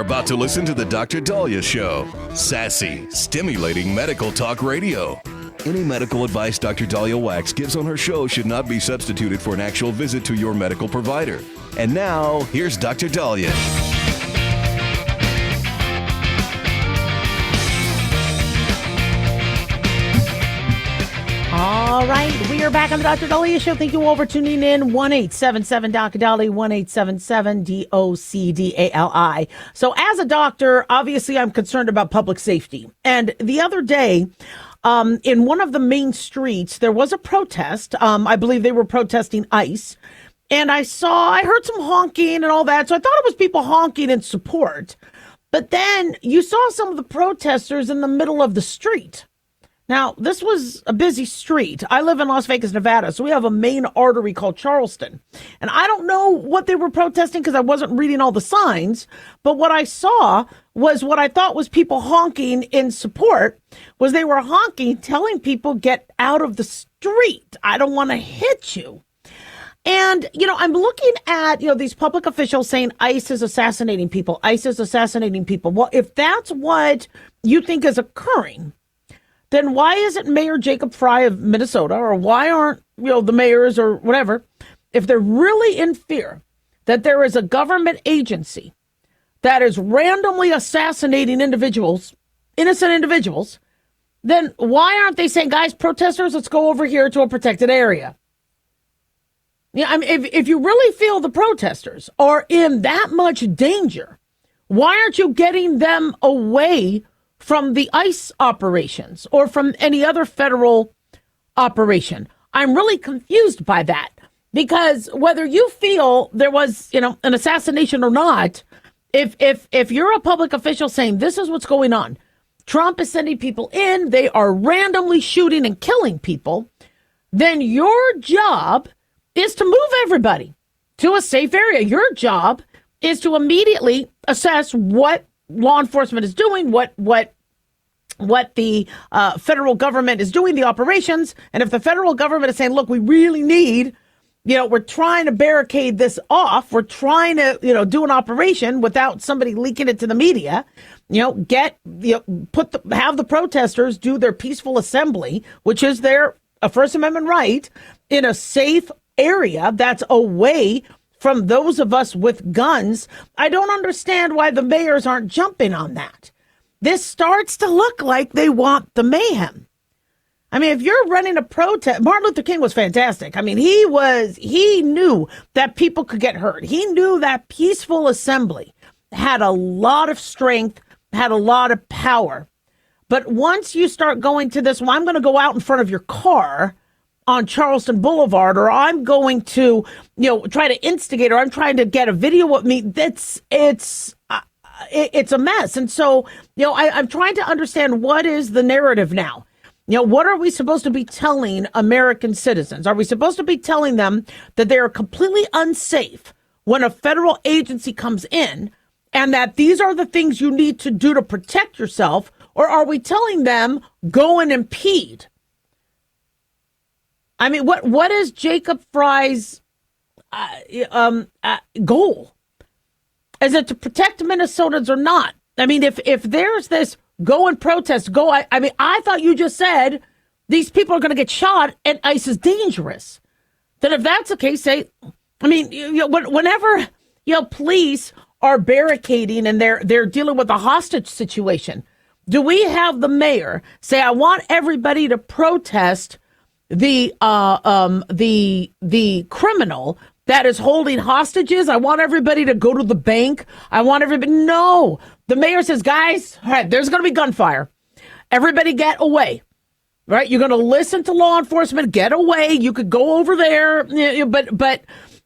about to listen to the Dr. Dahlia Show. Sassy, stimulating medical talk radio. Any medical advice Dr. Dahlia Wax gives on her show should not be substituted for an actual visit to your medical provider. And now, here's Dr. Dahlia. All right, we are back on the Dr. Dahlia Show. Thank you all for tuning in. 1-877-Dr. Dahlia, 1-877-DOCDALI. So as a doctor, obviously I'm concerned about public safety. And the other day, in one of the main streets, there was a protest. I believe they were protesting ICE. And I heard some honking and all that. So I thought it was people honking in support. But then you saw some of the protesters in the middle of the street. Now, this was a busy street. I live in Las Vegas, Nevada, so we have a main artery called Charleston. And I don't know what they were protesting because I wasn't reading all the signs. But what I saw was what I thought was people honking in support was they were honking, telling people, get out of the street. I don't want to hit you. And, I'm looking at, these public officials saying ICE is assassinating people. ICE is assassinating people. Well, if that's what you think is occurring, then why isn't Mayor Jacob Fry of Minnesota, or why aren't, the mayors or whatever, if they're really in fear that there is a government agency that is randomly assassinating individuals, innocent individuals, then why aren't they saying, guys, protesters, let's go over here to a protected area? Yeah, I mean, if you really feel the protesters are in that much danger, why aren't you getting them away from the ICE operations or from any other federal operation? I'm really confused by that, because whether you feel there was, an assassination or not, if you're a public official saying this is what's going on, Trump is sending people in, they are randomly shooting and killing people, then your job is to move everybody to a safe area. Your job is to immediately assess what law enforcement is doing, what the federal government is doing, the operations. And if the federal government is saying, look, we really need, we're trying to barricade this off. We're trying to, do an operation without somebody leaking it to the media, have the protesters do their peaceful assembly, which is their First Amendment right, in a safe area that's away from those of us with guns. I don't understand why the mayors aren't jumping on that. This starts to look like they want the mayhem. I mean, if you're running a protest, Martin Luther King was fantastic. I mean, he knew that people could get hurt. He knew that peaceful assembly had a lot of strength, had a lot of power. But once you start going to this, well, I'm going to go out in front of your car on Charleston Boulevard, or I'm going to, try to instigate, or I'm trying to get a video of me, it's a mess. And so, I'm trying to understand, what is the narrative now? What are we supposed to be telling American citizens? Are we supposed to be telling them that they are completely unsafe when a federal agency comes in, and that these are the things you need to do to protect yourself? Or are we telling them, go and impede? I mean, what is Jacob Fry's goal? Is it to protect Minnesotans or not? I mean, if there's this go and protest, I thought you just said these people are going to get shot and ICE is dangerous. Then if that's the case, whenever, police are barricading and they're dealing with a hostage situation, do we have the mayor say, I want everybody to protest the criminal that is holding hostages? I want everybody to go to the bank. I want everybody. No, the mayor says, guys, all right, there's going to be gunfire. Everybody get away. Right? You're going to listen to law enforcement. Get away. You could go over there. But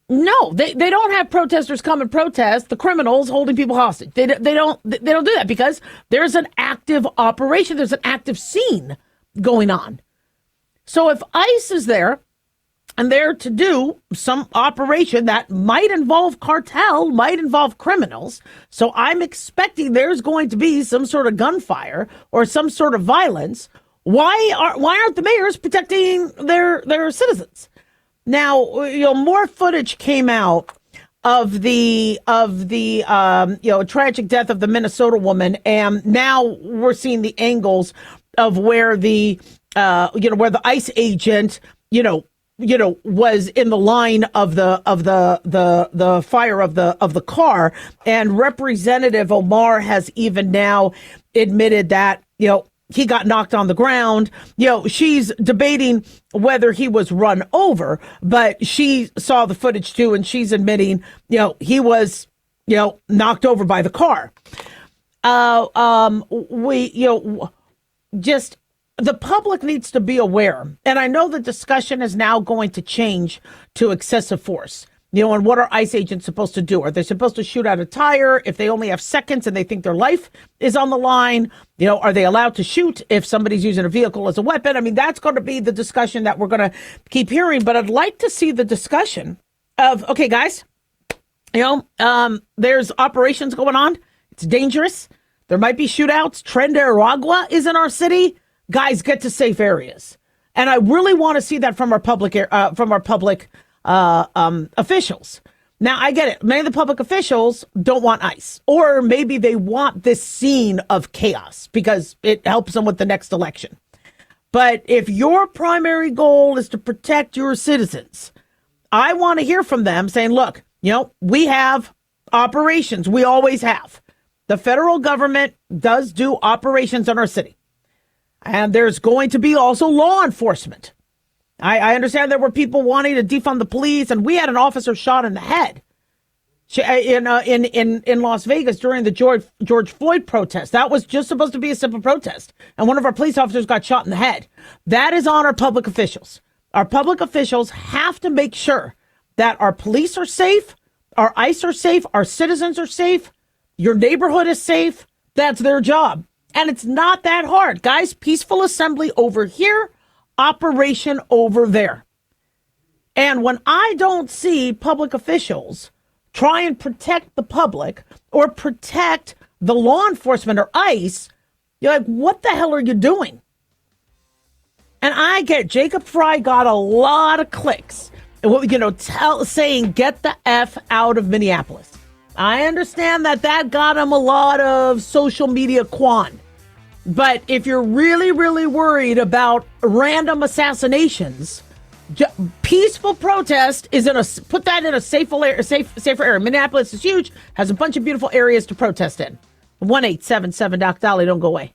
no, they don't have protesters come and protest the criminals holding people hostage. They don't do that because there's an active operation. There's an active scene going on. So if ICE is there and they're to do some operation that might involve cartel, might involve criminals, so I'm expecting there's going to be some sort of gunfire or some sort of violence. Why aren't the mayors protecting their citizens? Now, more footage came out tragic death of the Minnesota woman, and now we're seeing the angles of where where the ICE agent, was in the line of the fire of the car, and Representative Omar has even now admitted that he got knocked on the ground. She's debating whether he was run over, but she saw the footage too, and she's admitting, he was, knocked over by the car. The public needs to be aware. And I know the discussion is now going to change to excessive force. And what are ICE agents supposed to do? Are they supposed to shoot out a tire if they only have seconds and they think their life is on the line? Are they allowed to shoot if somebody's using a vehicle as a weapon? I mean, that's going to be the discussion that we're going to keep hearing. But I'd like to see the discussion of, okay, guys, there's operations going on. It's dangerous. There might be shootouts. Tren de Aragua is in our city. Guys, get to safe areas. And I really want to see that from our public officials. Now, I get it. Many of the public officials don't want ICE, or maybe they want this scene of chaos because it helps them with the next election. But if your primary goal is to protect your citizens, I want to hear from them saying, look, we have operations. We always have. The federal government does do operations in our city. And there's going to be also law enforcement. I understand there were people wanting to defund the police, and we had an officer shot in the head in Las Vegas during the George Floyd protest. That was just supposed to be a simple protest, and one of our police officers got shot in the head. That is on our public officials. Our public officials have to make sure that our police are safe, our ICE are safe, our citizens are safe, your neighborhood is safe. That's their job. And it's not that hard. Guys, peaceful assembly over here, operation over there. And when I don't see public officials try and protect the public or protect the law enforcement or ICE, you're like, what the hell are you doing? And I get Jacob Fry got a lot of clicks, saying get the F out of Minneapolis. I understand that got him a lot of social media quan. But if you're really, really worried about random assassinations, peaceful protest is put that in a safer area. Minneapolis is huge, has a bunch of beautiful areas to protest in. 1-877 Doc Dolly, don't go away.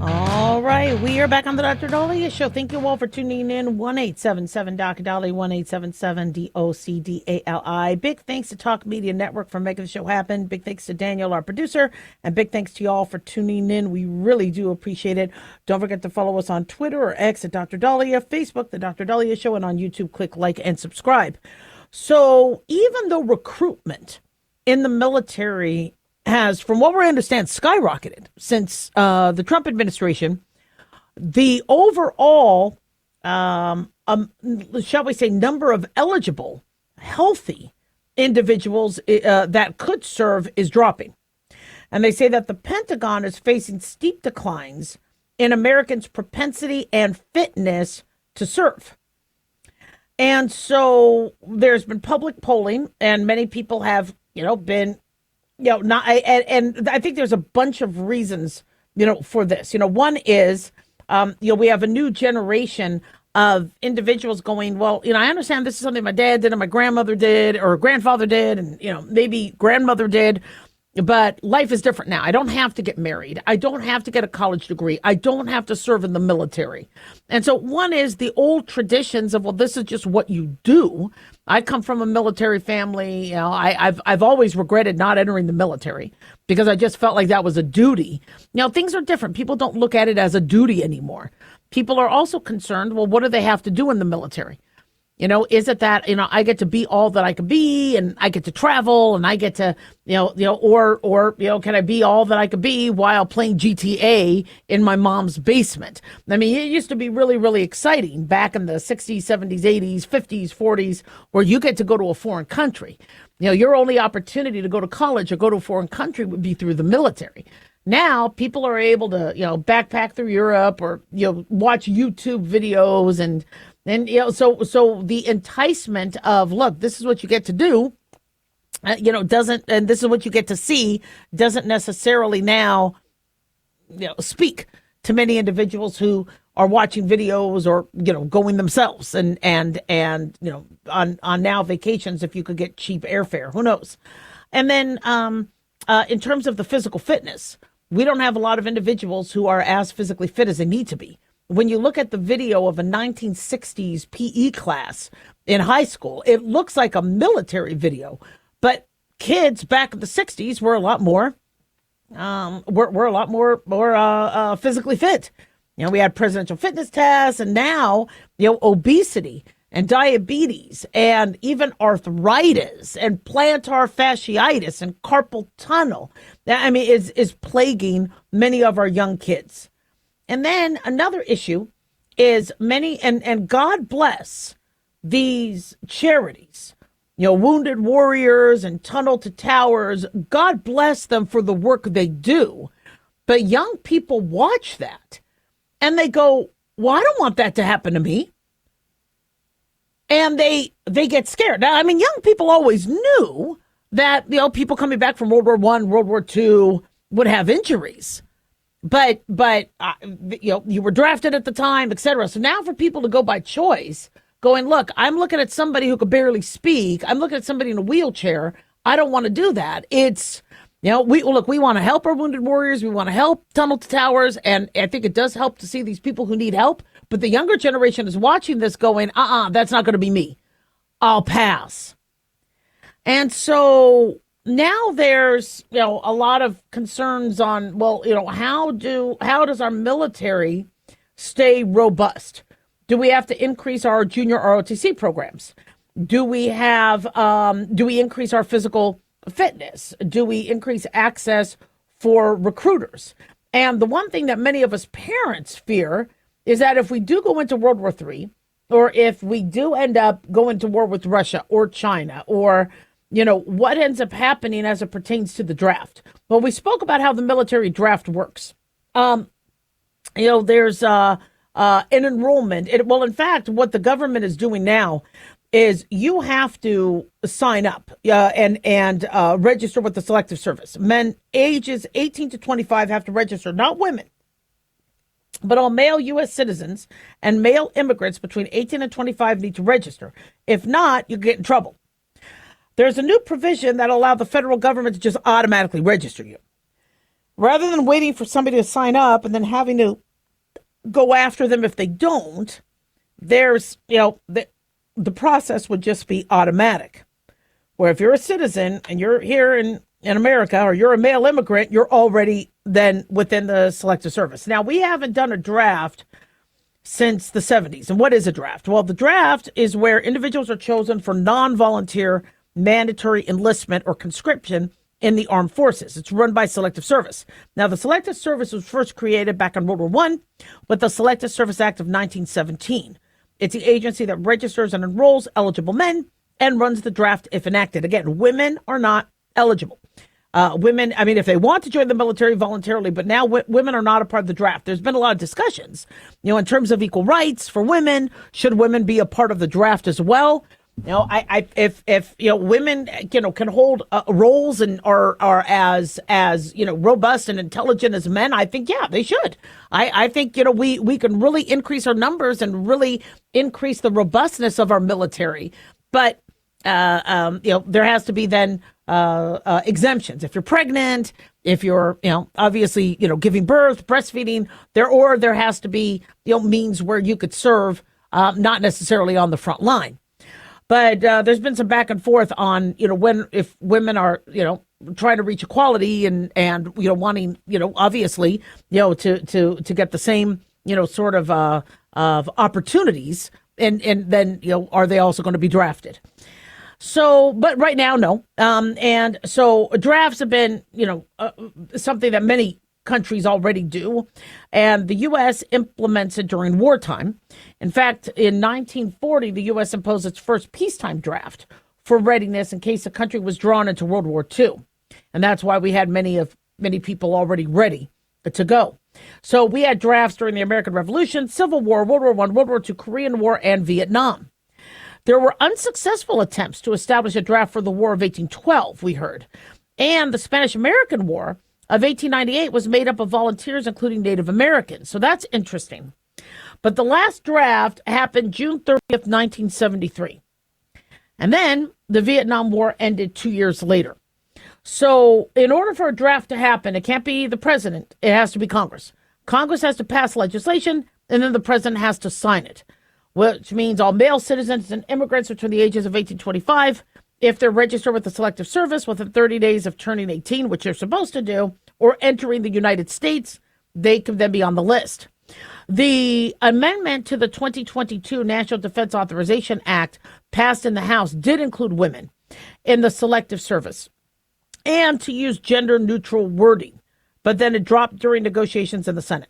All right, we are back on the Dr. Dahlia Show. Thank you all for tuning in. 1-877 Doc Dolly, 1-877 DOCDALI. Big thanks to Talk Media Network for making the show happen. Big thanks to Daniel, our producer, and big thanks to y'all for tuning in. We really do appreciate it. Don't forget to follow us on Twitter or X at Dr. Dahlia, Facebook, The Dr. Dahlia Show, and on YouTube, click like and subscribe. So even though recruitment in the military has, from what we understand, skyrocketed since the Trump administration, the overall, shall we say, number of eligible, healthy individuals that could serve is dropping. And they say that the Pentagon is facing steep declines in Americans' propensity and fitness to serve. And so there's been public polling, and many people have, been not, and I think there's a bunch of reasons, for this. One is, we have a new generation of individuals going, well, I understand this is something my dad did and my grandmother did or grandfather did and, maybe grandmother did, but life is different now. I don't have to get married. I don't have to get a college degree. I don't have to serve in the military. And so one is the old traditions of, well, this is just what you do. I come from a military family. I've always regretted not entering the military because I just felt like that was a duty. Now, things are different. People don't look at it as a duty anymore. People are also concerned, well, what do they have to do in the military? Is it that, I get to be all that I can be, and I get to travel, and I get to, or can I be all that I could be while playing GTA in my mom's basement? I mean, it used to be really, really exciting back in the 60s, 70s, 80s, 50s, 40s, where you get to go to a foreign country. Your only opportunity to go to college or go to a foreign country would be through the military. Now people are able to, backpack through Europe or, watch YouTube videos and so the enticement of, look, this is what you get to do, doesn't, and this is what you get to see, doesn't necessarily now, speak to many individuals who are watching videos or, going themselves and on now vacations, if you could get cheap airfare, who knows? And then, in terms of the physical fitness, we don't have a lot of individuals who are as physically fit as they need to be. When you look at the video of a 1960s PE class in high school, it looks like a military video, but kids back in the 60s were a lot more, physically fit. We had presidential fitness tests, and now, obesity and diabetes and even arthritis and plantar fasciitis and carpal tunnel, is plaguing many of our young kids. And then another issue is and God bless these charities, Wounded Warriors and Tunnel to Towers. God bless them for the work they do. But young people watch that and they go, well, I don't want that to happen to me. And they get scared. Now, young people always knew that, people coming back from World War I, World War II would have injuries. But you were drafted at the time, et cetera. So now for people to go by choice, going, look, I'm looking at somebody who could barely speak. I'm looking at somebody in a wheelchair. I don't want to do that. It's, we want to help our wounded warriors. We want to help Tunnel to Towers. And I think it does help to see these people who need help. But the younger generation is watching this going, that's not going to be me. I'll pass. And so now there's, a lot of concerns on, how does our military stay robust? Do we have to increase our junior ROTC programs? Do we increase our physical fitness? Do we increase access for recruiters? And the one thing that many of us parents fear is that if we do go into World War III, or if we do end up going to war with Russia or China, or what ends up happening as it pertains to the draft? Well, we spoke about how the military draft works. There's an enrollment. In fact, what the government is doing now is you have to sign up and register with the Selective Service. Men ages 18 to 25 have to register, not women. But all male U.S. citizens and male immigrants between 18 and 25 need to register. If not, you get in trouble. There's a new provision that allows the federal government to just automatically register you. Rather than waiting for somebody to sign up and then having to go after them if they don't, there's, the process would just be automatic. Where if you're a citizen and you're here in America, or you're a male immigrant, you're already then within the Selective Service. Now, we haven't done a draft since the 70s. And what is a draft? Well, the draft is where individuals are chosen for non-volunteer mandatory enlistment or conscription in the armed forces. It's run by Selective Service. Now, the Selective Service was first created back in World War I with the Selective Service Act of 1917. It's the agency that registers and enrolls eligible men and runs the draft if enacted. Again, women are not eligible. Women, if they want to join the military voluntarily, but now women are not a part of the draft. There's been a lot of discussions, in terms of equal rights for women. Should women be a part of the draft as well? If women, can hold roles and are as robust and intelligent as men, I think, yeah, they should. I think, we can really increase our numbers and really increase the robustness of our military. But, there has to be then exemptions. If you're pregnant, if you're, obviously, giving birth, breastfeeding, there has to be, means where you could serve, not necessarily on the front line. But there's been some back and forth on, if women are, trying to reach equality and wanting, obviously, to get the same, sort of opportunities and then, are they also going to be drafted? So, but right now, no. And so drafts have been, something that many countries already do. And the U.S. implements it during wartime. In fact, in 1940, the U.S. imposed its first peacetime draft for readiness in case the country was drawn into World War II. And that's why we had many people already ready to go. So we had drafts during the American Revolution, Civil War, World War I, World War II, Korean War, and Vietnam. There were unsuccessful attempts to establish a draft for the War of 1812, we heard. And the Spanish-American War of 1898 was made up of volunteers, including Native Americans. So that's interesting. But the last draft happened June 30th, 1973. And then the Vietnam War ended 2 years later. So in order for a draft to happen, it can't be the president. It has to be Congress. Congress has to pass legislation, and then the president has to sign it, which means all male citizens and immigrants between the ages of 18 to 25, if they're registered with the Selective Service within 30 days of turning 18, which they're supposed to do, or entering the United States, they can then be on the list. The amendment to the 2022 National Defense Authorization Act passed in the House did include women in the Selective Service and to use gender-neutral wording, but then it dropped during negotiations in the Senate.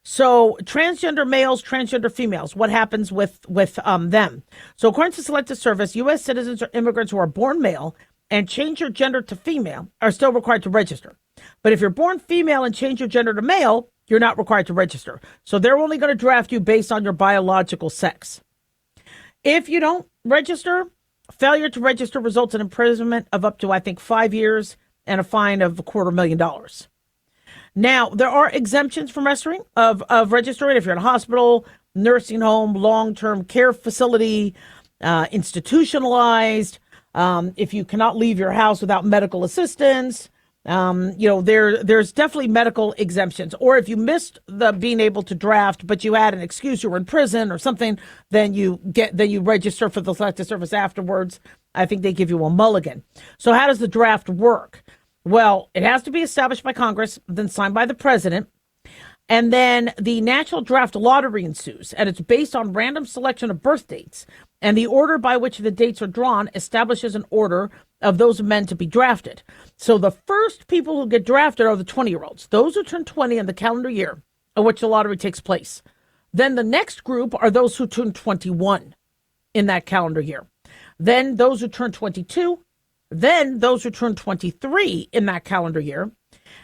So transgender males, transgender females, what happens with them? So according to Selective Service, U.S. citizens or immigrants who are born male and change your gender to female are still required to register. But if you're born female and change your gender to male, you're not required to register. So they're only going to draft you based on your biological sex. If you don't register, failure to register results in imprisonment of up to, I think, 5 years and a fine of $250,000. Now, there are exemptions from registering if you're in a hospital, nursing home, long-term care facility, institutionalized, if you cannot leave your house without medical assistance. There's definitely medical exemptions. Or if you missed the being able to draft, but you had an excuse, you were in prison or something, then you register for the Selective Service afterwards. I think they give you a mulligan. So how does the draft work? Well, it has to be established by Congress, then signed by the president. And then the National Draft Lottery ensues, and it's based on random selection of birth dates. And the order by which the dates are drawn establishes an order of those men to be drafted. So the first people who get drafted are the 20-year-olds, those who turn 20 in the calendar year in which the lottery takes place. Then the next group are those who turn 21 in that calendar year. Then those who turn 22, then those who turn 23 in that calendar year,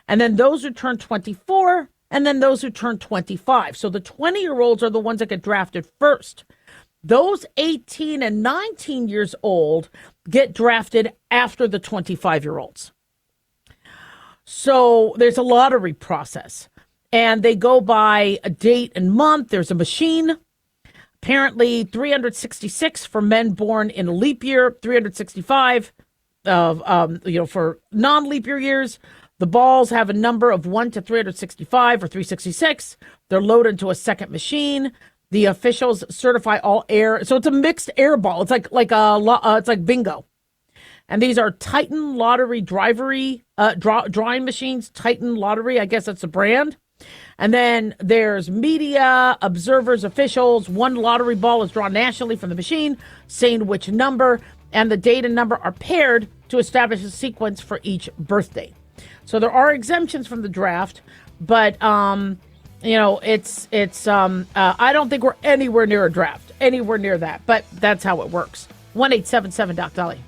and then those who turn 24, and then those who turn 25. So the 20-year-olds are the ones that get drafted first. Those 18 and 19 years old get drafted after the 25-year-olds. So there's a lottery process, and they go by a date and month. There's a machine. Apparently 366 for men born in a leap year, 365 for non-leap year years. The balls have a number of 1 to 365 or 366. They're loaded into a second machine. The officials certify all air. So it's a mixed air ball. It's like bingo. And these are Titan Lottery drawing machines. Titan Lottery, I guess that's a brand. And then there's media, observers, officials. One lottery ball is drawn nationally from the machine, saying which number, and the date and number are paired to establish a sequence for each birthday. So there are exemptions from the draft, but I don't think we're anywhere near a draft, anywhere near that. But that's how it works. 1-877-Doc-Dolly.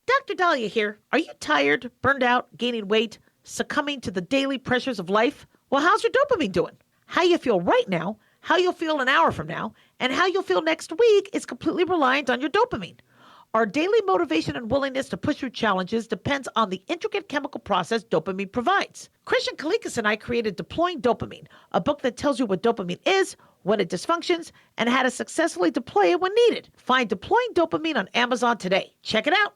Dr. Dahlia here. Are you tired, burned out, gaining weight, succumbing to the daily pressures of life? Well, how's your dopamine doing? How you feel right now, how you'll feel an hour from now, and how you'll feel next week is completely reliant on your dopamine. Our daily motivation and willingness to push through challenges depends on the intricate chemical process dopamine provides. Christian Kalikas and I created Deploying Dopamine, a book that tells you what dopamine is, when it dysfunctions, and how to successfully deploy it when needed. Find Deploying Dopamine on Amazon today. Check it out.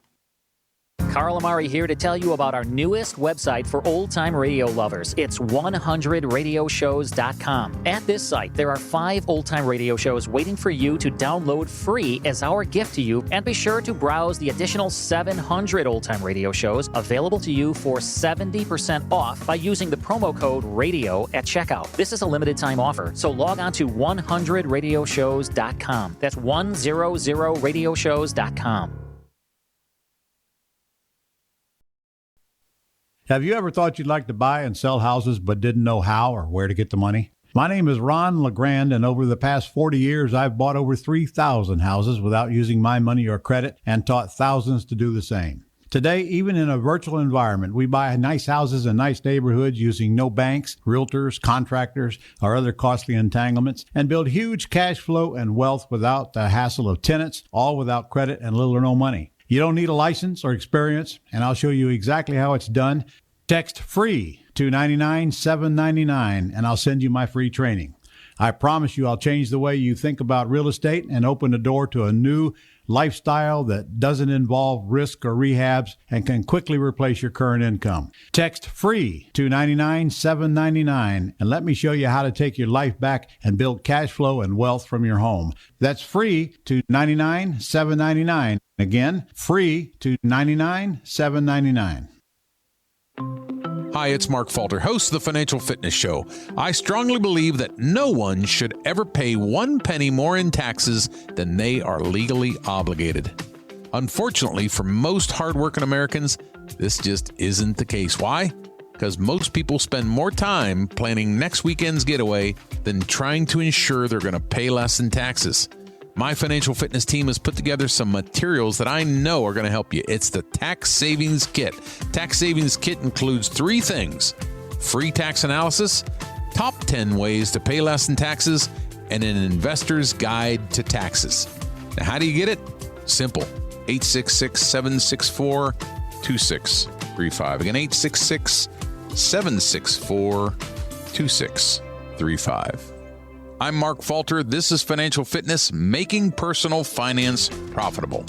Carl Amari here to tell you about our newest website for old-time radio lovers. It's 100radioshows.com. At this site, there are 5 old-time radio shows waiting for you to download free as our gift to you, and be sure to browse the additional 700 old-time radio shows available to you for 70% off by using the promo code RADIO at checkout. This is a limited-time offer, so log on to 100radioshows.com. That's 100radioshows.com. Have you ever thought you'd like to buy and sell houses but didn't know how or where to get the money? My name is Ron LeGrand, and over the past 40 years, I've bought over 3,000 houses without using my money or credit and taught thousands to do the same. Today, even in a virtual environment, we buy nice houses in nice neighborhoods using no banks, realtors, contractors, or other costly entanglements, and build huge cash flow and wealth without the hassle of tenants, all without credit and little or no money. You don't need a license or experience, and I'll show you exactly how it's done. Text FREE to 99799, and I'll send you my free training. I promise you I'll change the way you think about real estate and open the door to a new lifestyle that doesn't involve risk or rehabs and can quickly replace your current income. Text FREE to 99799, and let me show you how to take your life back and build cash flow and wealth from your home. That's FREE to 99799. Again, FREE to 99799. Hi, it's Mark Falter, host of the Financial Fitness Show. I strongly believe that no one should ever pay 1 penny more in taxes than they are legally obligated. Unfortunately, for most hardworking Americans, this just isn't the case. Why? Because most people spend more time planning next weekend's getaway than trying to ensure they're going to pay less in taxes. My financial fitness team has put together some materials that I know are going to help you. It's the Tax Savings Kit. Tax Savings Kit includes 3 things: free tax analysis, top 10 ways to pay less in taxes, and an investor's guide to taxes. Now, how do you get it? Simple. 866-764-2635. Again, 866-764-2635. I'm Mark Falter. This is Financial Fitness, making personal finance profitable.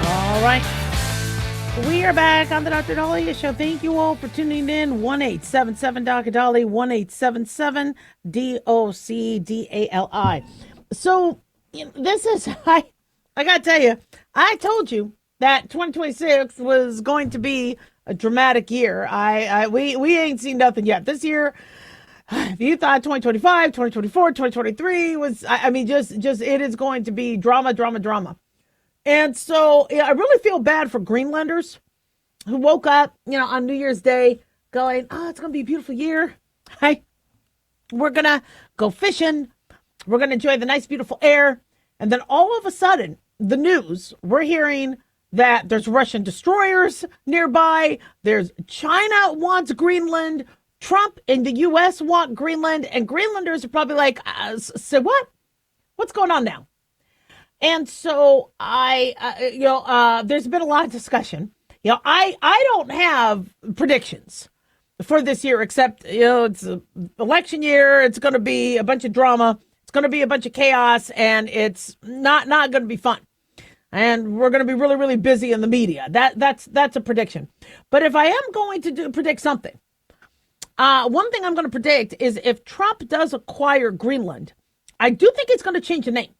All right. We are back on the Dr. Dahlia Show. Thank you all for tuning in. 1-877 Dr. Dali, 1-877 DOCDALI. So this is, I got to tell you, I told you that 2026 was going to be a dramatic year. We ain't seen nothing yet. This year, if you thought 2025, 2024, 2023 was, just it is going to be drama, drama, drama. And so I really feel bad for Greenlanders who woke up, on New Year's Day going, oh, it's going to be a beautiful year. We're going to go fishing. We're going to enjoy the nice, beautiful air. And then all of a sudden, the news, we're hearing that there's Russian destroyers nearby. There's China wants Greenland. Trump and the U.S. want Greenland. And Greenlanders are probably like, so what? What's going on now? And so there's been a lot of discussion. I don't have predictions for this year, except, it's an election year. It's going to be a bunch of drama. It's going to be a bunch of chaos, and it's not going to be fun. And we're going to be really, really busy in the media. That's a prediction. But if I am going to predict something, one thing I'm going to predict is if Trump does acquire Greenland, I do think it's going to change the name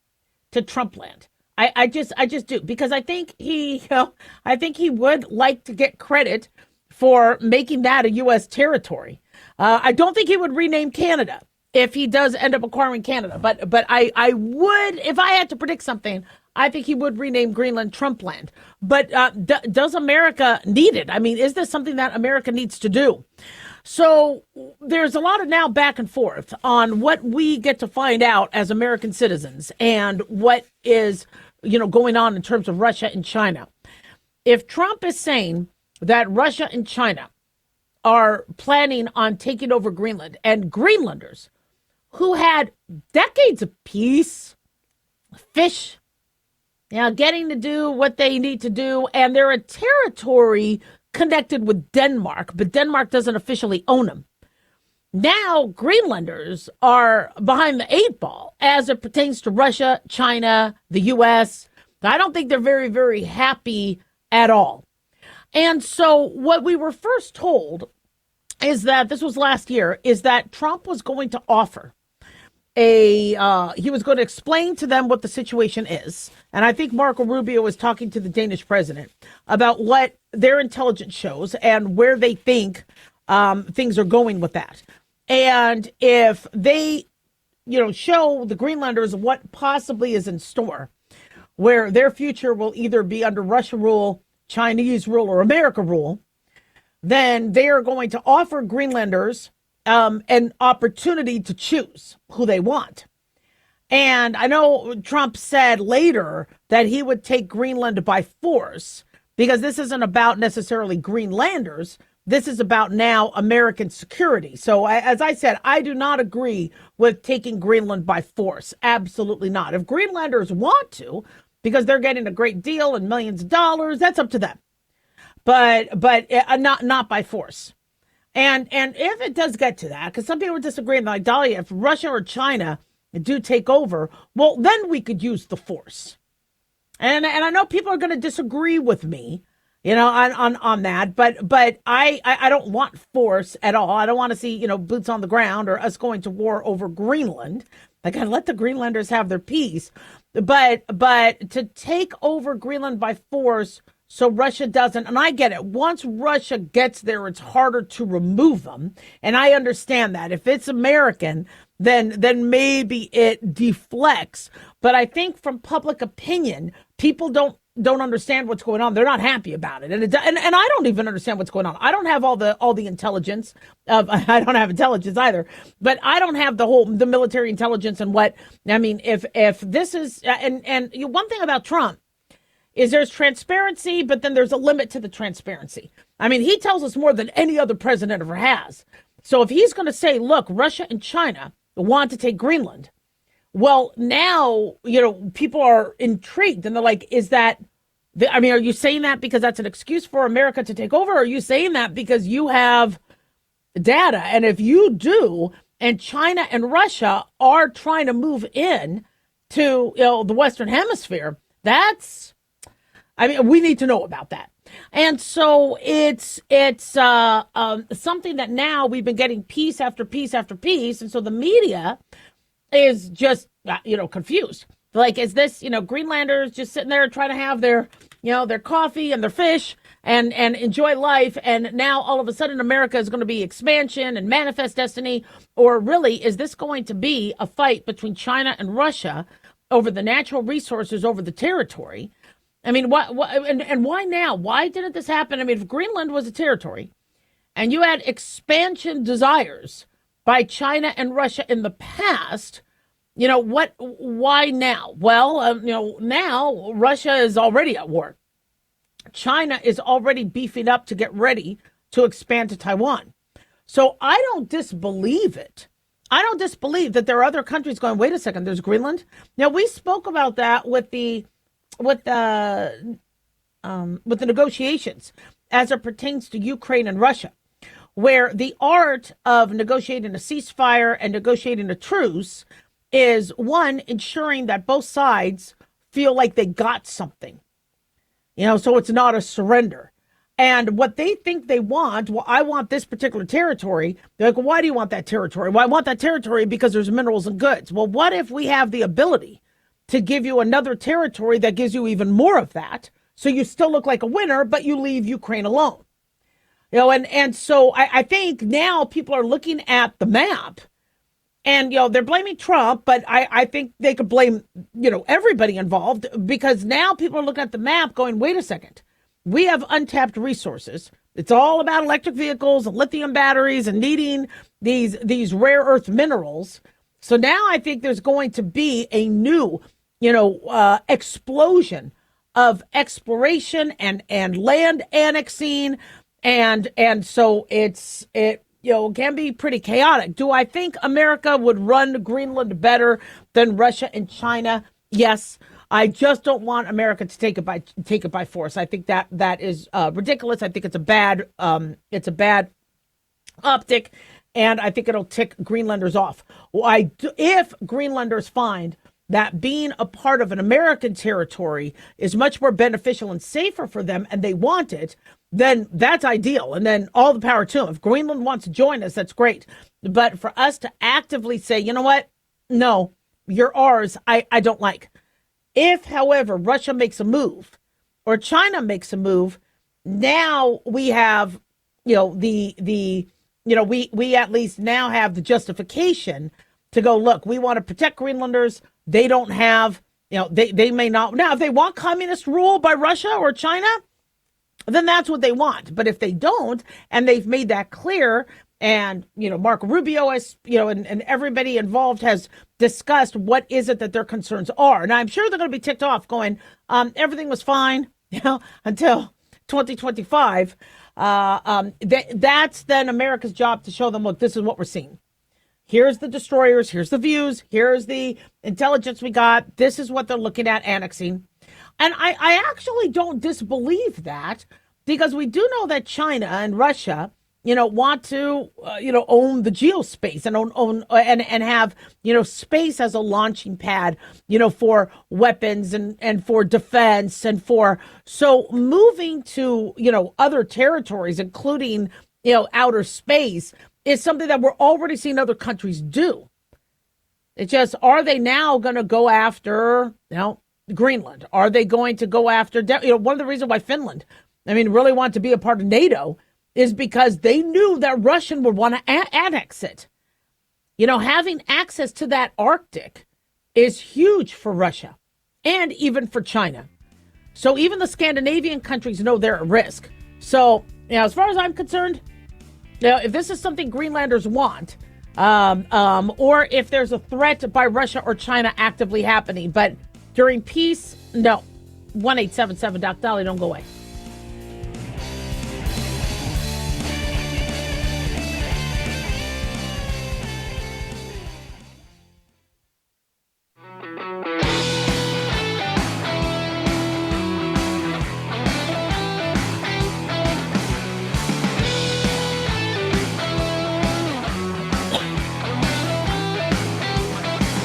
to Trumpland. I just do, because I think he would like to get credit for making that a U.S. territory. I don't think he would rename Canada if he does end up acquiring Canada, but I would, if I had to predict something, I think he would rename Greenland Trumpland. But does America need it? I mean, is this something that America needs to do? So there's a lot of now back and forth on what we get to find out as American citizens and what is, going on in terms of Russia and China. If Trump is saying that Russia and China are planning on taking over Greenland, and Greenlanders who had decades of peace, fish, getting to do what they need to do, and they're a territory connected with Denmark, but Denmark doesn't officially own them. Now, Greenlanders are behind the eight ball as it pertains to Russia, China, the U.S. I don't think they're very, very happy at all. And so what we were first told is that, this was last year, is that Trump was going to offer he was going to explain to them what the situation is. And I think Marco Rubio was talking to the Danish president about what their intelligence shows and where they think things are going with that. And if they, show the Greenlanders what possibly is in store, where their future will either be under Russia rule, Chinese rule, or America rule, then they are going to offer Greenlanders an opportunity to choose who they want. And I know Trump said later that he would take Greenland by force, because this isn't about necessarily Greenlanders. This is about now American security. So as I said, I do not agree with taking Greenland by force. Absolutely not. If Greenlanders want to, because they're getting a great deal and millions of dollars, that's up to them. But not by force. And if it does get to that, because some people disagree, like, Dahlia, if Russia or China do take over, well, then we could use the force. And I know people are going to disagree with me, on that, but I don't want force at all. I don't want to see, boots on the ground or us going to war over Greenland. Like, I let the Greenlanders have their peace, but to take over Greenland by force, so Russia doesn't, and I get it. Once Russia gets there, it's harder to remove them. And I understand that. If it's American, then maybe it deflects. But I think from public opinion, people don't understand what's going on. They're not happy about it. And I don't even understand what's going on. I don't have all the intelligence. I don't have intelligence either, but I don't have the military intelligence and what, I mean, if this is, and one thing about Trump is there's transparency, but then there's a limit to the transparency. I mean, he tells us more than any other president ever has. So if he's going to say, look, Russia and China want to take Greenland, well, now, people are intrigued and they're like, are you saying that because that's an excuse for America to take over? Or are you saying that because you have data? And if you do, and China and Russia are trying to move in to, the Western Hemisphere, we need to know about that. And so it's something that now we've been getting piece after piece after piece. And so the media is just, confused. Like, is this, Greenlanders just sitting there trying to have their coffee and their fish and enjoy life. And now all of a sudden America is going to be expansion and manifest destiny. Or really, is this going to be a fight between China and Russia over the natural resources, over the territory? I mean, and why now? Why didn't this happen? I mean, if Greenland was a territory and you had expansion desires by China and Russia in the past, why now? Well, now Russia is already at war. China is already beefing up to get ready to expand to Taiwan. So I don't disbelieve it. I don't disbelieve that there are other countries going, wait a second, there's Greenland. Now, we spoke about that with the negotiations as it pertains to Ukraine and Russia, where the art of negotiating a ceasefire and negotiating a truce is, one, ensuring that both sides feel like they got something, so it's not a surrender. And what they think they want, well, I want this particular territory. They're like, well, why do you want that territory? Well, I want that territory because there's minerals and goods. Well, what if we have the ability to give you another territory that gives you even more of that, so you still look like a winner, but you leave Ukraine alone? And so I think now people are looking at the map and, they're blaming Trump, but I think they could blame, everybody involved, because now people are looking at the map going, wait a second, we have untapped resources. It's all about electric vehicles and lithium batteries and needing these rare earth minerals. So now I think there's going to be a new, explosion of exploration and land annexing. And so can be pretty chaotic. Do I think America would run Greenland better than Russia and China? Yes. I just don't want America to take it by force. I think that is ridiculous. I think it's a bad optic, and I think it'll tick Greenlanders off. If Greenlanders find that being a part of an American territory is much more beneficial and safer for them, and they want it, then that's ideal. And then all the power to them. If Greenland wants to join us, that's great. But for us to actively say, you know what? No, you're ours, I don't like. If, however, Russia makes a move or China makes a move, now we have, we at least now have the justification to go, look, we want to protect Greenlanders. They don't have, they may not. Now, if they want communist rule by Russia or China, then that's what they want. But if they don't, and they've made that clear, and, Marco Rubio has, and everybody involved has discussed what is it that their concerns are. And I'm sure they're going to be ticked off going, everything was fine, until 2025. That's then America's job to show them, look, this is what we're seeing. Here's the destroyers. Here's the views. Here's the intelligence we got. This is what they're looking at annexing. And I actually don't disbelieve that, because we do know that China and Russia, want to, own the geospace and own and have, space as a launching pad, for weapons and for defense and so moving to, other territories, including, outer space, is something that we're already seeing other countries do. It's just, are they now going to go after, Greenland? Are they going to go after, one of the reasons why Finland, really want to be a part of NATO is because they knew that Russian would want to annex it. Having access to that Arctic is huge for Russia and even for China. So even the Scandinavian countries know they're at risk. So, as far as I'm concerned, if this is something Greenlanders want, or if there's a threat by Russia or China actively happening, but during peace, no. 1-877 Doc Dolly, don't go away.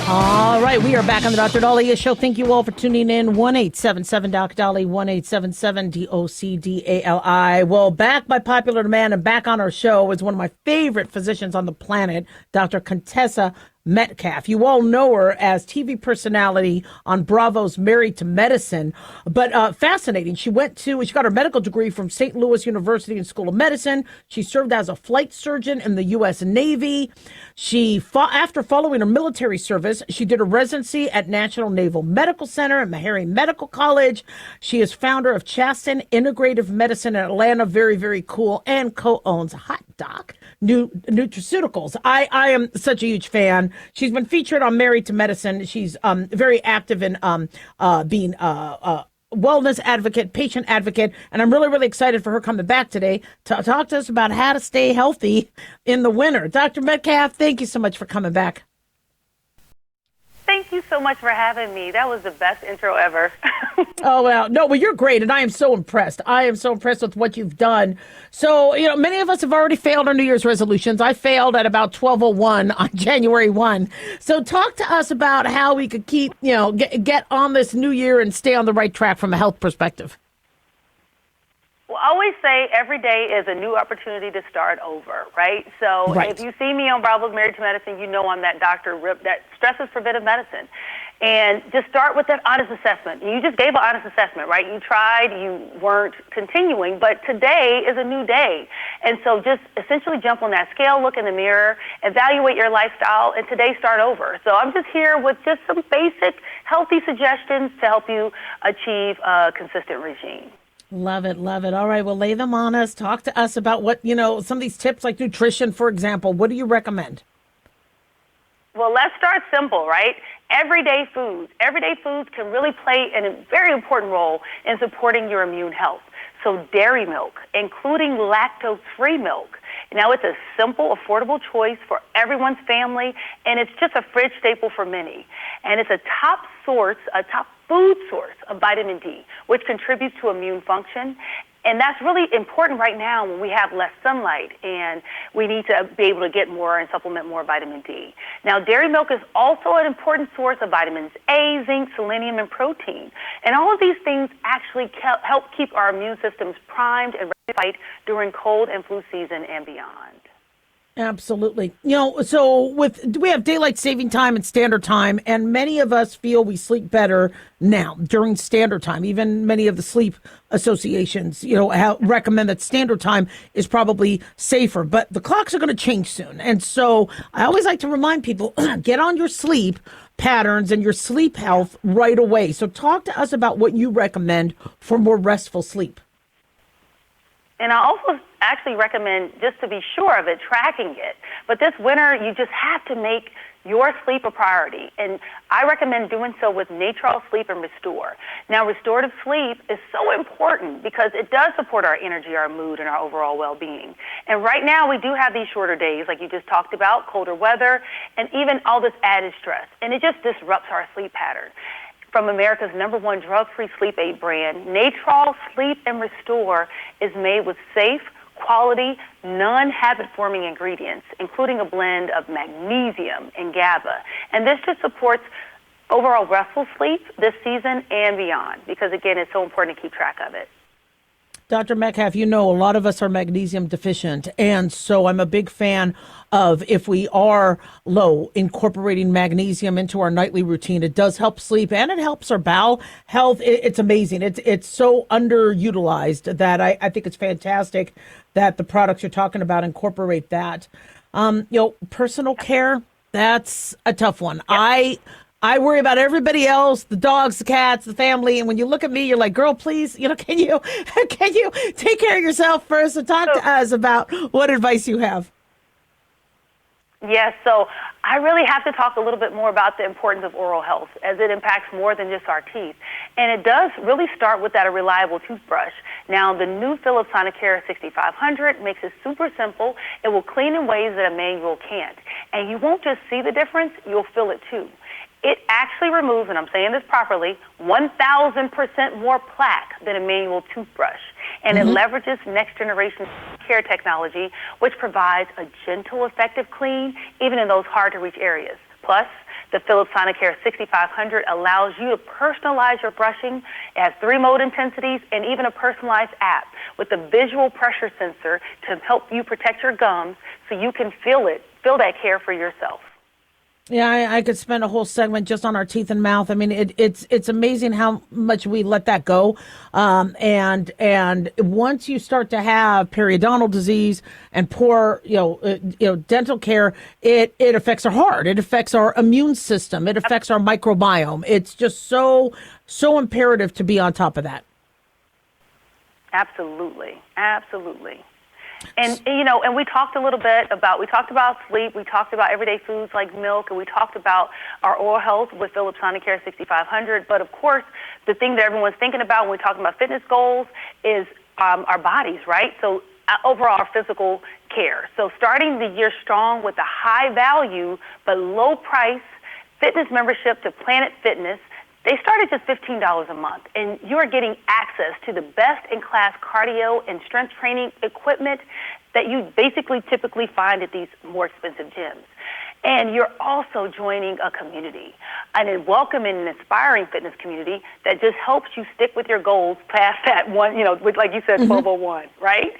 All right, we are back on the Dr. Dahlia Show. Thank you all for tuning in. 1-877 Doc Dolly, 1-877 DOCDALI. Well, back by popular demand and back on our show is one of my favorite physicians on the planet, Dr. Contessa Metcalf. You all know her as TV personality on Bravo's Married to Medicine, but fascinating. She got her medical degree from St. Louis University and School of Medicine. She served as a flight surgeon in the U.S. Navy. After following her military service, she did a residency at National Naval Medical Center and Meharry Medical College. She is founder of Chasten Integrative Medicine in Atlanta, very, very cool, and co-owns Hot Doc Nutraceuticals. I am such a huge fan. She's been featured on Married to Medicine. She's very active in being a wellness advocate, patient advocate, and I'm really, really excited for her coming back today to talk to us about how to stay healthy in the winter. Dr. Metcalf, thank you so much for coming back. Thank you so much for having me. That was the best intro ever. Oh, well, no, well, you're great, and I am so impressed. I am so impressed with what you've done. So, many of us have already failed our New Year's resolutions. I failed at about 12:01 on January 1. So talk to us about how we could keep, get on this new year and stay on the right track from a health perspective. Well, I always say every day is a new opportunity to start over, right? So Right. If you see me on Bravo's Married to Medicine, you know I'm that Dr. Rip that stresses preventive medicine. And just start with that honest assessment. You just gave an honest assessment, right? You tried, you weren't continuing, but today is a new day. And so just essentially jump on that scale, look in the mirror, evaluate your lifestyle, and today start over. So I'm just here with just some basic healthy suggestions to help you achieve a consistent regime. Love it, love it. All right, well, lay them on us. Talk to us about what, some of these tips like nutrition, for example. What do you recommend? Well, let's start simple, right? Everyday foods. Everyday foods can really play a very important role in supporting your immune health. So dairy milk, including lactose-free milk, Now, it's a simple, affordable choice for everyone's family, and it's just a fridge staple for many. And it's a top food source of vitamin D, which contributes to immune function. And that's really important right now when we have less sunlight and we need to be able to get more and supplement more vitamin D. Now, dairy milk is also an important source of vitamins A, zinc, selenium, and protein. And all of these things actually help keep our immune systems primed and ready to fight during cold and flu season and beyond. Absolutely. So we have daylight saving time and standard time, and many of us feel we sleep better now during standard time. Even many of the sleep associations, recommend that standard time is probably safer, but the clocks are going to change soon. And so I always like to remind people, get on your sleep patterns and your sleep health right away. So talk to us about what you recommend for more restful sleep. And I also actually recommend, just to be sure of it, tracking it. But this winter, you just have to make your sleep a priority. And I recommend doing so with Natrol Sleep and Restore. Now, restorative sleep is so important because it does support our energy, our mood, and our overall well-being. And right now, we do have these shorter days, like you just talked about, colder weather, and even all this added stress. And it just disrupts our sleep pattern. From America's #1 drug-free sleep aid brand, Natrol Sleep and Restore is made with safe, quality, non-habit-forming ingredients, including a blend of magnesium and GABA. And this just supports overall restful sleep this season and beyond because, again, it's so important to keep track of it. Dr. Metcalf, a lot of us are magnesium deficient, and so I'm a big fan of, if we are low, incorporating magnesium into our nightly routine. It does help sleep, and it helps our bowel health. It's amazing. It's so underutilized that I think it's fantastic that the products you're talking about incorporate that. Personal care, that's a tough one. Yep. I worry about everybody else, the dogs, the cats, the family. And when you look at me, you're like, girl, please, can you take care of yourself first and talk to us about what advice you have? Yes, so I really have to talk a little bit more about the importance of oral health as it impacts more than just our teeth. And it does really start with that reliable toothbrush. Now, the new Philips Sonicare 6500 makes it super simple. It will clean in ways that a manual can't. And you won't just see the difference, you'll feel it too. It actually removes, and I'm saying this properly, 1,000% more plaque than a manual toothbrush. And it leverages next-generation care technology, which provides a gentle, effective clean, even in those hard-to-reach areas. Plus, the Philips Sonicare 6500 allows you to personalize your brushing. It has 3 mode intensities and even a personalized app with a visual pressure sensor to help you protect your gums so you can feel that care for yourself. Yeah, I could spend a whole segment just on our teeth and mouth. I mean, it's amazing how much we let that go. And once you start to have periodontal disease and poor, dental care, it affects our heart. It affects our immune system. It affects our microbiome. It's just so imperative to be on top of that. Absolutely. And, and we talked a little bit about sleep, we talked about everyday foods like milk, and we talked about our oral health with Philips Sonicare 6500. But, of course, the thing that everyone's thinking about when we're talking about fitness goals is our bodies, right? So overall, our physical care. So starting the year strong with a high value but low price fitness membership to Planet Fitness. They start at just $15 a month, and you're getting access to the best-in-class cardio and strength training equipment that you basically typically find at these more expensive gyms. And you're also joining a community, a welcoming and inspiring fitness community that just helps you stick with your goals past that one, with, like you said, 1201, right?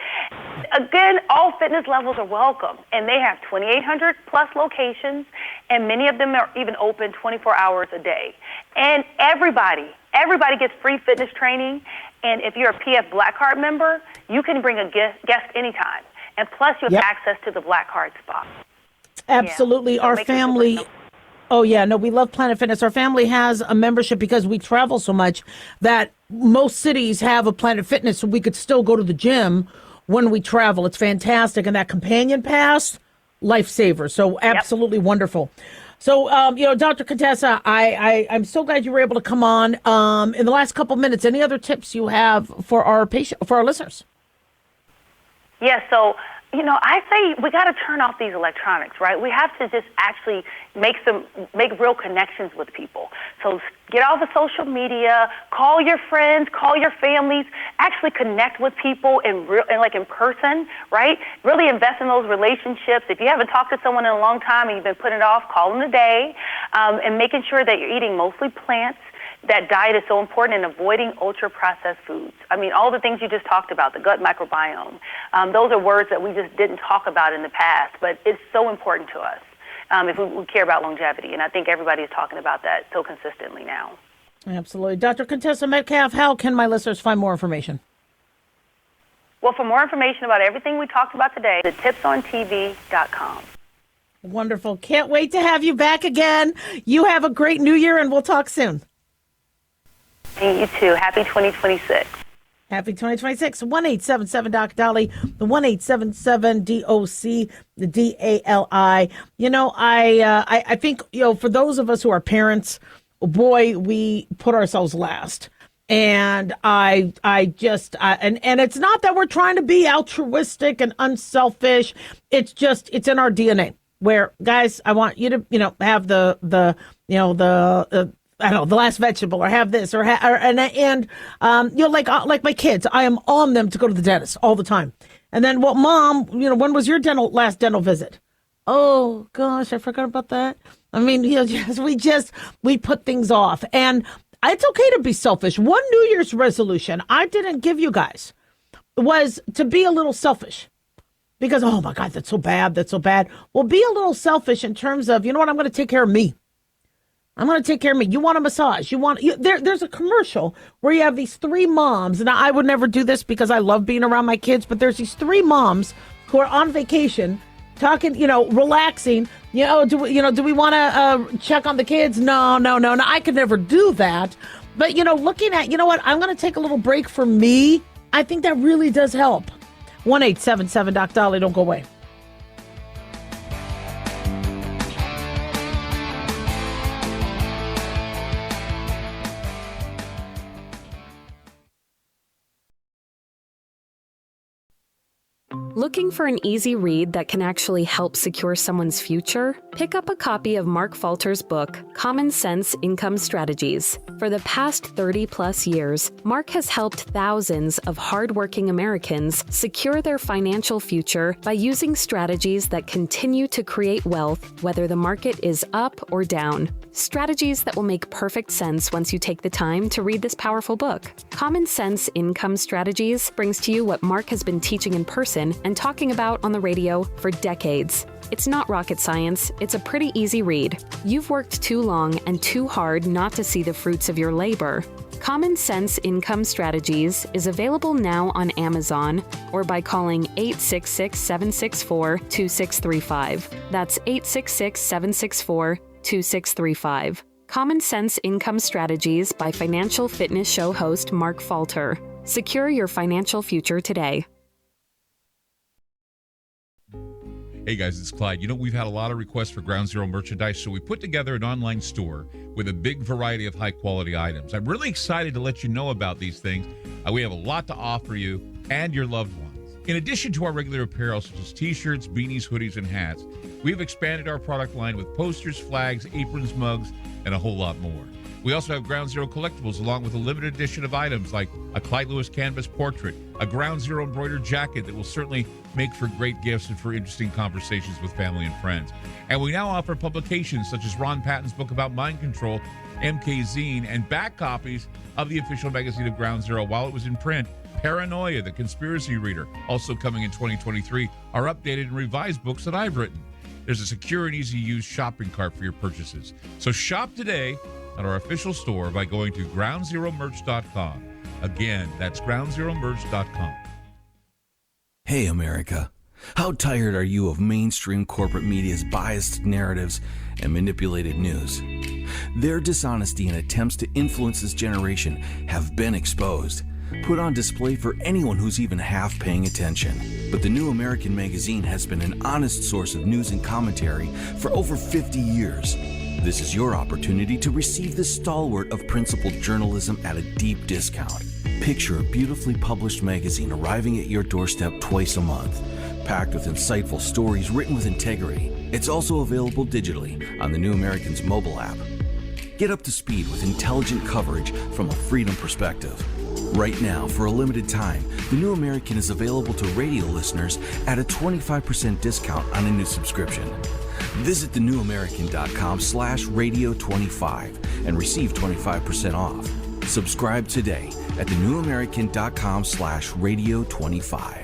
Again, all fitness levels are welcome, and they have 2,800 plus locations, and many of them are even open 24 hours a day. And everybody gets free fitness training, and if you're a PF Black Card member, you can bring a guest anytime. And plus, you have access to the Black Card spot. Absolutely. Our family. We love Planet Fitness. Our family has a membership because we travel so much that most cities have a Planet Fitness, so we could still go to the gym when we travel. It's fantastic. And that companion pass, lifesaver. So absolutely wonderful. So, Dr. Contessa, I'm so glad you were able to come on. In the last couple minutes, any other tips you have for our listeners? Yes. So, I say we got to turn off these electronics, right? We have to just actually make real connections with people. So get off of social media, call your friends, call your families, actually connect with people in person, right? Really invest in those relationships. If you haven't talked to someone in a long time and you've been putting it off, call them today, and making sure that you're eating mostly plants. That diet is so important, and avoiding ultra-processed foods. I mean, all the things you just talked about, the gut microbiome, those are words that we just didn't talk about in the past, but it's so important to us if we care about longevity, and I think everybody is talking about that so consistently now. Absolutely. Dr. Contessa Metcalf, how can my listeners find more information? Well, for more information about everything we talked about today, thetipsontv.com. Wonderful. Can't wait to have you back again. You have a great new year, and we'll talk soon. And you too. Happy 2026. Happy 2026. 1-877-DOC-DOLLY, the 1-877-DOC, the DALI. I think, for those of us who are parents, boy, we put ourselves last. And and it's not that we're trying to be altruistic and unselfish. It's in our DNA where, guys, I want you to, have the last vegetable, or have this, like my kids, I am on them to go to the dentist all the time. And then, well, Mom, when was your last dental visit? Oh gosh, I forgot about that. I mean, we put things off, and it's okay to be selfish. One New Year's resolution I didn't give you guys was to be a little selfish. Because, oh my God, that's so bad. Well, be a little selfish in terms of, I'm going to take care of me. I'm going to take care of me. You want a massage? There's a commercial where you have these three moms, and I would never do this because I love being around my kids, but there's these three moms who are on vacation, talking, relaxing. Do we want to check on the kids? No. I could never do that. But, looking at, I'm going to take a little break for me. I think that really does help. 1-877-DOC-DOLLY. Don't go away. Looking for an easy read that can actually help secure someone's future? Pick up a copy of Mark Falter's book, Common Sense Income Strategies. For the past 30-plus years, Mark has helped thousands of hardworking Americans secure their financial future by using strategies that continue to create wealth, whether the market is up or down. Strategies that will make perfect sense once you take the time to read this powerful book. Common Sense Income Strategies brings to you what Mark has been teaching in person and talking about on the radio for decades. It's not rocket science, it's a pretty easy read. You've worked too long and too hard not to see the fruits of your labor. Common Sense Income Strategies is available now on Amazon or by calling 866-764-2635. That's 866-764-2635. Common Sense Income Strategies by Financial Fitness Show host Mark Falter. Secure your financial future today. Hey guys, it's Clyde. We've had a lot of requests for Ground Zero merchandise, so we put together an online store with a big variety of high-quality items. I'm really excited to let you know about these things. We have a lot to offer you and your loved ones. In addition to our regular apparel, such as t-shirts, beanies, hoodies, and hats, we've expanded our product line with posters, flags, aprons, mugs, and a whole lot more. We also have Ground Zero collectibles, along with a limited edition of items like a Clyde Lewis canvas portrait, a Ground Zero embroidered jacket that will certainly make for great gifts and for interesting conversations with family and friends. And we now offer publications such as Ron Patton's book about mind control, MK Zine, and back copies of the official magazine of Ground Zero while it was in print. Paranoia, the Conspiracy Reader, also coming in 2023, are updated and revised books that I've written. There's a secure and easy-to-use shopping cart for your purchases. So shop today at our official store by going to groundzeromerch.com. Again, that's groundzeromerch.com. Hey, America. How tired are you of mainstream corporate media's biased narratives and manipulated news? Their dishonesty and attempts to influence this generation have been exposed, put on display for anyone who's even half paying attention. But the New American Magazine has been an honest source of news and commentary for over 50 years. This is your opportunity to receive the stalwart of principled journalism at a deep discount. Picture a beautifully published magazine arriving at your doorstep twice a month. packed with insightful stories written with integrity. It's also available digitally on the New American's mobile app. Get up to speed with intelligent coverage from a freedom perspective. Right now, for a limited time, the New American is available to radio listeners at a 25% discount on a new subscription. Visit thenewamerican.com/radio25 and receive 25% off. Subscribe today at thenewamerican.com/radio25.